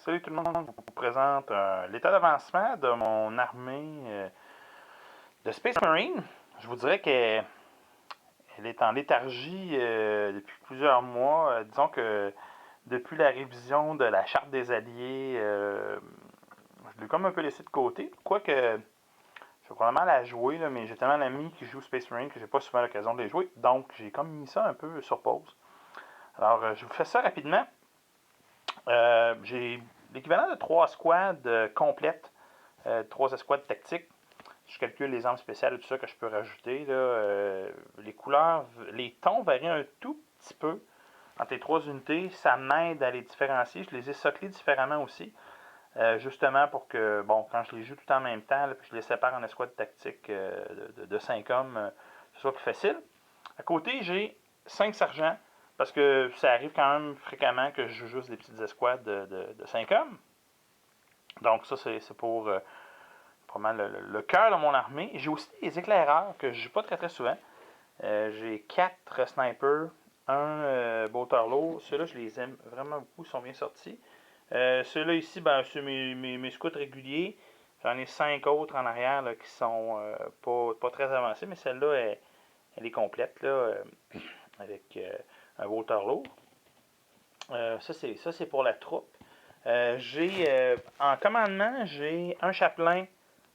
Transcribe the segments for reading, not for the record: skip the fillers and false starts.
Salut tout le monde, je vous présente l'état d'avancement de mon armée de Space Marine. Je vous dirais qu'elle est en léthargie depuis plusieurs mois. Disons que depuis la révision de la Charte des Alliés, je l'ai comme un peu laissé de côté. Quoique, je vais probablement la jouer, là, mais j'ai tellement d'amis qui jouent Space Marine que j'ai pas souvent l'occasion de les jouer. Donc, j'ai comme mis ça un peu sur pause. Alors, je vous fais ça rapidement. J'ai l'équivalent de 3 squads complètes, 3 escouades tactiques. Je calcule les armes spéciales et tout ça que je peux rajouter. Là, les couleurs, les tons varient un tout petit peu entre les 3 unités. Ça m'aide à les différencier. Je les ai soclés différemment aussi. Justement pour que, bon, quand je les joue tout en même temps, là, puis je les sépare en escouades tactiques de 5 hommes, ce soit plus facile. À côté, j'ai 5 sergents. Parce que ça arrive quand même fréquemment que je joue juste des petites escouades de 5 hommes. Donc ça, c'est pour probablement le cœur de mon armée. J'ai aussi des éclaireurs que je ne joue pas très très souvent. J'ai 4 snipers, un bolter lourd. Ceux-là, je les aime vraiment beaucoup, ils sont bien sortis. Ceux-là ici, ben, c'est mes scouts réguliers. J'en ai 5 autres en arrière là, qui sont pas très avancés, mais celle-là, elle est complète là, avec un bolter lourd. Ça, c'est pour la troupe. En commandement, j'ai un chapelain,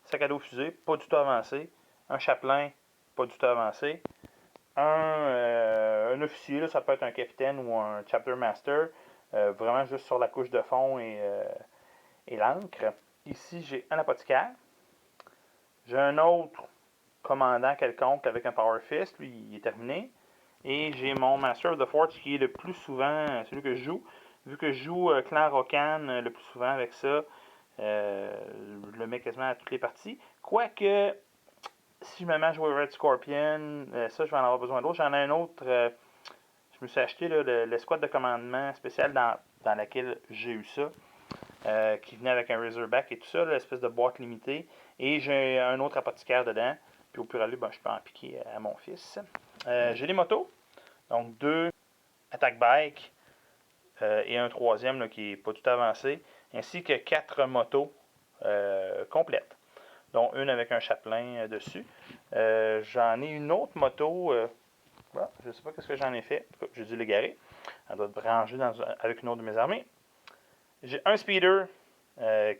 sac à dos fusée, pas du tout avancé. Un chapelain, pas du tout avancé. Un officier, là, ça peut être un capitaine ou un chapter master, vraiment juste sur la couche de fond et l'encre. Ici, j'ai un apothicaire. J'ai un autre commandant quelconque avec un power fist, lui, il est terminé. Et j'ai mon Master of the Forge qui est le plus souvent celui que je joue. Vu que je joue Clan Rokan le plus souvent avec ça, je le mets quasiment à toutes les parties. Quoique, si je me mets à jouer Red Scorpion, ça je vais en avoir besoin d'autres. J'en ai un autre, je me suis acheté l'escouade de commandement spécial dans laquelle j'ai eu ça. Qui venait avec un Razorback et tout ça, l'espèce de boîte limitée. Et j'ai un autre apothicaire dedans. Puis au pur aller, ben, je peux en piquer à mon fils. J'ai les motos. Donc 2 attack bike et un troisième là, qui n'est pas tout avancé. Ainsi que 4 motos complètes. Dont une avec un chapelain dessus. J'en ai une autre moto. Bon, je ne sais pas ce que j'en ai fait. J'ai dû l'égarer. Elle doit être branchée avec une autre de mes armées. J'ai un speeder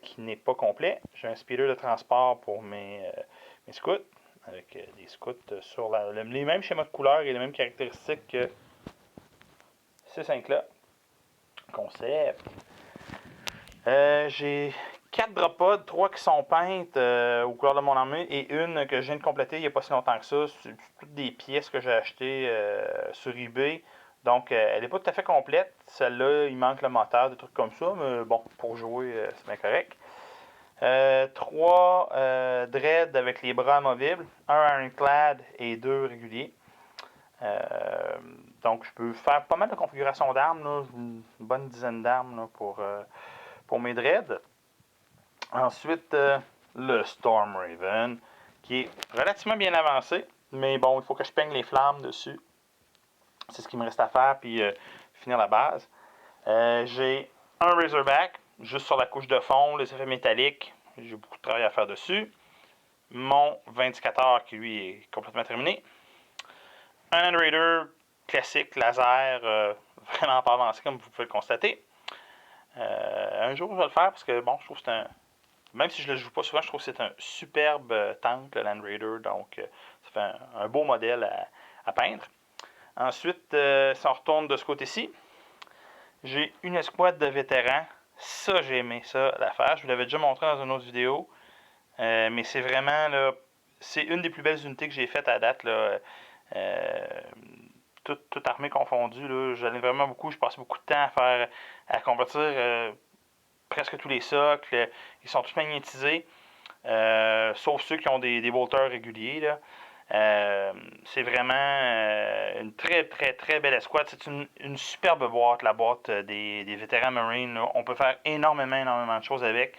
qui n'est pas complet. J'ai un speeder de transport pour mes scouts, avec des scouts sur les mêmes schémas de couleurs et les mêmes caractéristiques que ces 5-là. Concept. J'ai 4 drop pods, 3 qui sont peintes aux couleurs de mon armée et une que je viens de compléter il n'y a pas si longtemps que ça. C'est toutes des pièces que j'ai achetées sur eBay. Donc, elle n'est pas tout à fait complète. Celle-là, il manque le moteur, des trucs comme ça. Mais bon, pour jouer, c'est bien correct. 3 dreads avec les bras amovibles. Un ironclad et 2 réguliers. Donc, je peux faire pas mal de configurations d'armes. Là, une bonne dizaine d'armes pour mes dreads. Ensuite, le Storm Raven, qui est relativement bien avancé. Mais bon, il faut que je peigne les flammes dessus. C'est ce qu'il me reste à faire, puis finir la base. J'ai un Razorback, juste sur la couche de fond, les effets métalliques. J'ai beaucoup de travail à faire dessus. Mon Vindicator, qui lui est complètement terminé. Un Land Raider classique, laser, vraiment pas avancé, comme vous pouvez le constater. Un jour, je vais le faire, parce que bon, je trouve que c'est un... Même si je ne le joue pas souvent, je trouve que c'est un superbe tank, le Land Raider. Donc, ça fait un beau modèle à peindre. Ensuite, si on retourne de ce côté-ci, j'ai une escouade de vétérans. Ça, j'ai aimé ça, l'affaire. Je vous l'avais déjà montré dans une autre vidéo. Mais c'est vraiment, là, c'est une des plus belles unités que j'ai faites à date, là. Toute armée confondue, là. J'en ai vraiment beaucoup. Je passe beaucoup de temps à convertir presque tous les socles. Ils sont tous magnétisés. Sauf ceux qui ont des bolters réguliers, là. C'est vraiment une très très très belle escouade. C'est une superbe boîte, la boîte des vétérans Marines. Là. On peut faire énormément de choses avec,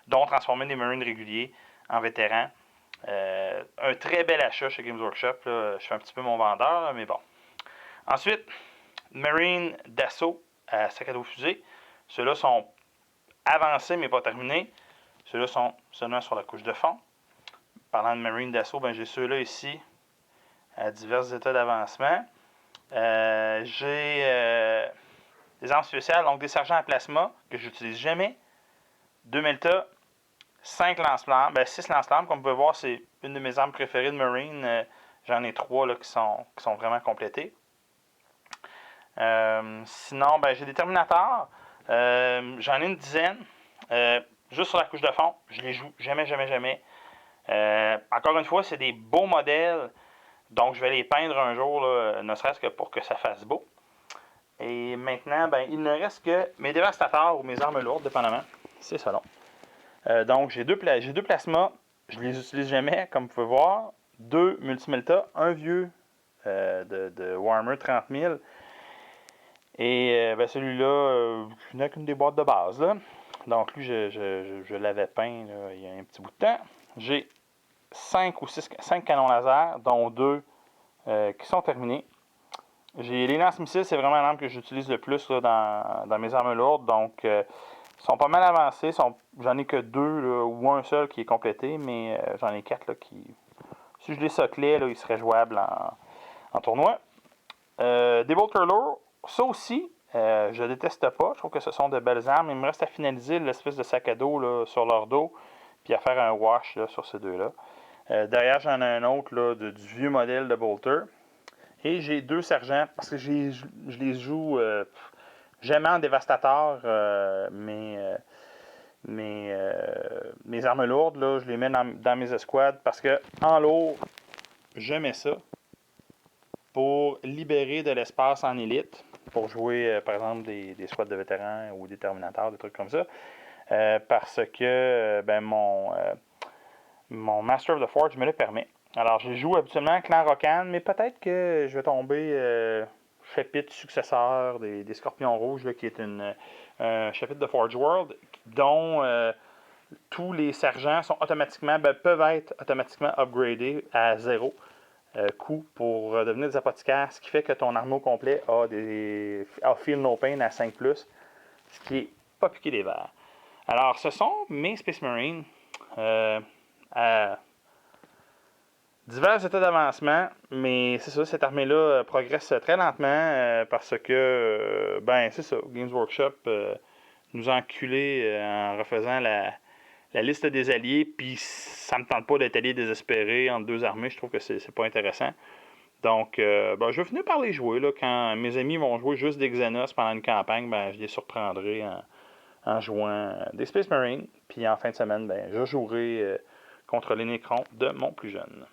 dont transformer des Marines réguliers en vétérans. Un très bel achat chez Games Workshop. Là. Je fais un petit peu mon vendeur, là, mais bon. Ensuite, Marine d'assaut à sac à dos fusée. Ceux-là sont avancés mais pas terminés. Ceux-là sont seulement sur la couche de fond. Parlant de Marine d'assaut, ben, j'ai ceux-là ici à divers états d'avancement. J'ai des armes spéciales, donc des sergents à plasma que je n'utilise jamais. 2 Melta, 5 lance-flammes, 6 lance-flammes. Comme vous pouvez voir, c'est une de mes armes préférées de Marine. J'en ai 3 là, qui sont vraiment complétées. Sinon, j'ai des Terminators. J'en ai une dizaine. Juste sur la couche de fond. Je les joue jamais, jamais, jamais. Encore une fois, c'est des beaux modèles. Donc, je vais les peindre un jour, là, ne serait-ce que pour que ça fasse beau. Et maintenant, il ne reste que mes dévastateurs ou mes armes lourdes, dépendamment. C'est ça, long. Donc, j'ai deux plasmas. Je les utilise jamais, comme vous pouvez voir. 2 multimelta, un vieux de Warhammer 30 000. Et celui-là, je n'ai qu'une des boîtes de base. Là. Donc, lui, je l'avais peint là, il y a un petit bout de temps. J'ai 5 canons laser, dont 2 qui sont terminés. J'ai les lance-missiles, c'est vraiment l'arme que j'utilise le plus là, dans mes armes lourdes. Donc, ils sont pas mal avancés. J'en ai que 2 là, ou un seul qui est complété, mais j'en ai 4 là, qui, si je les soclais, là, ils seraient jouables en tournoi. Des bolters lourds, ça aussi, je déteste pas. Je trouve que ce sont de belles armes. Il me reste à finaliser l'espèce de sac à dos là, sur leur dos, puis à faire un wash là, sur ces deux-là. Derrière, j'en ai un autre là, du vieux modèle de bolter. Et j'ai 2 sergents, parce que je les joue jamais en dévastateur, mes armes lourdes, là, je les mets dans mes escouades, parce que en lourd, je mets ça pour libérer de l'espace en élite, pour jouer, par exemple, des squads de vétérans ou des terminateurs, des trucs comme ça, parce que mon Master of the Forge me le permet. Alors, je joue habituellement Clan Rokan, mais peut-être que je vais tomber chapitre successeur des Scorpions Rouges, là, qui est un chapitre de Forge World, dont tous les sergents sont peuvent être automatiquement upgradés à 0 coût pour devenir des apothicaires, ce qui fait que ton armeau complet a Feel No Pain à 5+, ce qui est pas piqué des verres. Alors, ce sont mes Space Marines à divers états d'avancement, mais c'est ça, cette armée-là progresse très lentement parce que, c'est ça, Games Workshop nous a enculés en refaisant la liste des alliés, puis ça me tente pas d'être allié désespéré entre 2 armées, je trouve que c'est pas intéressant. Donc, je vais finir par les jouer, là, quand mes amis vont jouer juste des Xenos pendant une campagne, je les surprendrai en jouant des Space Marines, puis en fin de semaine, je jouerai contre les Necrons de mon plus jeune.